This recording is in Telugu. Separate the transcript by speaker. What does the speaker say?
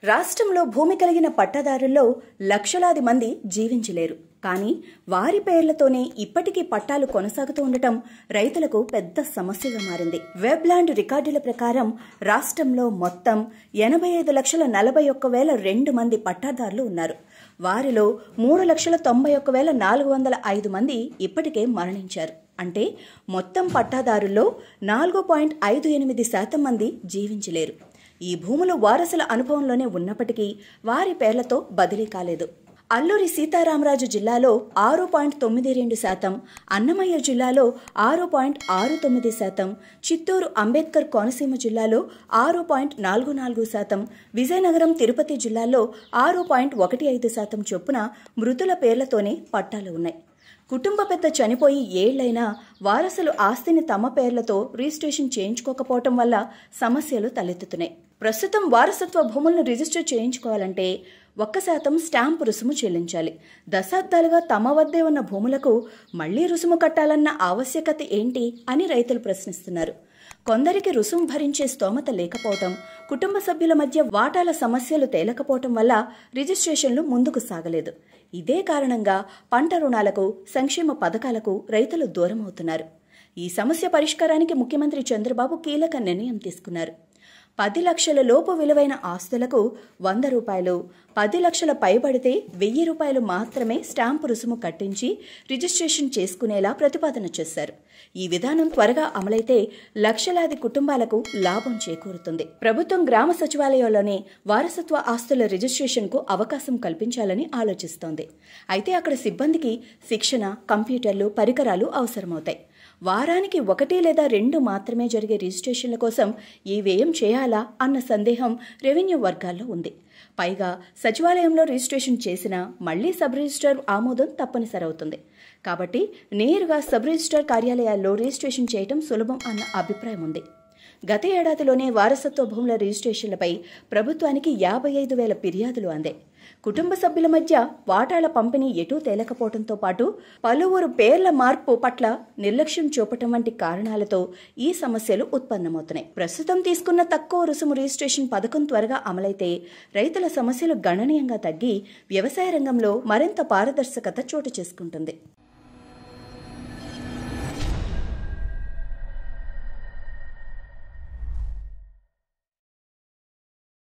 Speaker 1: రాష్ట్రంలో భూమి కలిగిన పట్టాదారుల్లో లక్షలాది మంది జీవించలేరు. కానీ వారి పేర్లతోనే ఇప్పటికీ పట్టాలు కొనసాగుతూ ఉండటం రైతులకు పెద్ద సమస్యగా మారింది. వెబ్లాండ్ రికార్డుల ప్రకారం రాష్ట్రంలో మొత్తం 85,41,002 మంది పట్టాదారులు ఉన్నారు. వారిలో 3,91,405 మంది ఇప్పటికే మరణించారు. అంటే మొత్తం పట్టాదారుల్లో 4.58% మంది జీవించలేరు. ఈ భూములు వారసుల అనుభవంలోనే ఉన్నప్పటికీ వారి పేర్లతో బదిలీ కాలేదు. అల్లూరి సీతారామరాజు జిల్లాలో 6.92%, అన్నమయ్య జిల్లాలో 6.69%, చిత్తూరు అంబేద్కర్ కోనసీమ జిల్లాలో 6.44%, విజయనగరం తిరుపతి జిల్లాల్లో 6.15% చొప్పున మృతుల పేర్లతోనే పట్టాలు ఉన్నాయి. కుటుంబ పెద్ద చనిపోయి ఏళ్లైనా వారసులు ఆస్తిని తమ పేర్లతో రిజిస్ట్రేషన్ చేయించుకోకపోవటం వల్ల సమస్యలు తలెత్తుతున్నాయి. ప్రస్తుతం వారసత్వ భూములను రిజిస్టర్ చేయించుకోవాలంటే 1% స్టాంపు రుసుము చెల్లించాలి. దశాబ్దాలుగా తమ వద్దే ఉన్న భూములకు మళ్లీ రుసుము కట్టాలన్న ఆవశ్యకత ఏంటి అని రైతులు ప్రశ్నిస్తున్నారు. కొందరికి రుసుము భరించే స్తోమత లేకపోవటం, కుటుంబ సభ్యుల మధ్య వాటాల సమస్యలు తేలకపోవటం వల్ల రిజిస్ట్రేషన్లు ముందుకు సాగలేదు. ఇదే కారణంగా పంట రుణాలకు, సంక్షేమ పథకాలకు రైతులు దూరమవుతున్నారు. ఈ సమస్య పరిష్కారానికి ముఖ్యమంత్రి చంద్రబాబు కీలక నిర్ణయం తీసుకున్నారు. 10 లక్షల లోపు విలువైన ఆస్తులకు 100 రూపాయలు, 10 లక్షల పైబడితే 1000 రూపాయలు మాత్రమే స్టాంపు రుసుము కట్టించి రిజిస్ట్రేషన్ చేసుకునేలా ప్రతిపాదన చేశారు. ఈ విధానం త్వరగా అమలైతే లక్షలాది కుటుంబాలకు లాభం చేకూరుతుంది. ప్రభుత్వం గ్రామ సచివాలయాల్లోనే వారసత్వ ఆస్తుల రిజిస్ట్రేషన్కు అవకాశం కల్పించాలని ఆలోచిస్తోంది. అయితే అక్కడ సిబ్బందికి శిక్షణ, కంప్యూటర్లు, పరికరాలు అవసరమవుతాయి. వారానికి 1 లేదా 2 మాత్రమే జరిగే రిజిస్ట్రేషన్ల కోసం ఈ వ్యయం చేయాలా అన్న సందేహం రెవెన్యూ వర్గాల్లో ఉంది. పైగా సచివాలయంలో రిజిస్ట్రేషన్ చేసినా మళ్లీ సబ్ రిజిస్ట్రార్ ఆమోదం తప్పనిసరి అవుతుంది. కాబట్టి నేరుగా సబ్ రిజిస్ట్రార్ కార్యాలయాల్లో రిజిస్ట్రేషన్ చేయటం సులభం అన్న అభిప్రాయం ఉంది. గత ఏడాదిలోనే వారసత్వ భూముల రిజిస్ట్రేషన్లపై ప్రభుత్వానికి 55,000 ఫిర్యాదులు అందాయి. కుటుంబ సభ్యుల మధ్య వాటాల పంపిణీ ఎటూ తేలకపోవడంతో పాటు పలువురు పేర్ల మార్పు పట్ల నిర్లక్ష్యం చూపటం వంటి కారణాలతో ఈ సమస్యలు ఉత్పన్నమవుతున్నాయి. ప్రస్తుతం తీసుకున్న తక్కువ రుసుము రిజిస్ట్రేషన్ పథకం త్వరగా అమలైతే రైతుల సమస్యలు గణనీయంగా తగ్గి వ్యవసాయ రంగంలో మరింత పారదర్శకత చోటు చేసుకుంటుంది.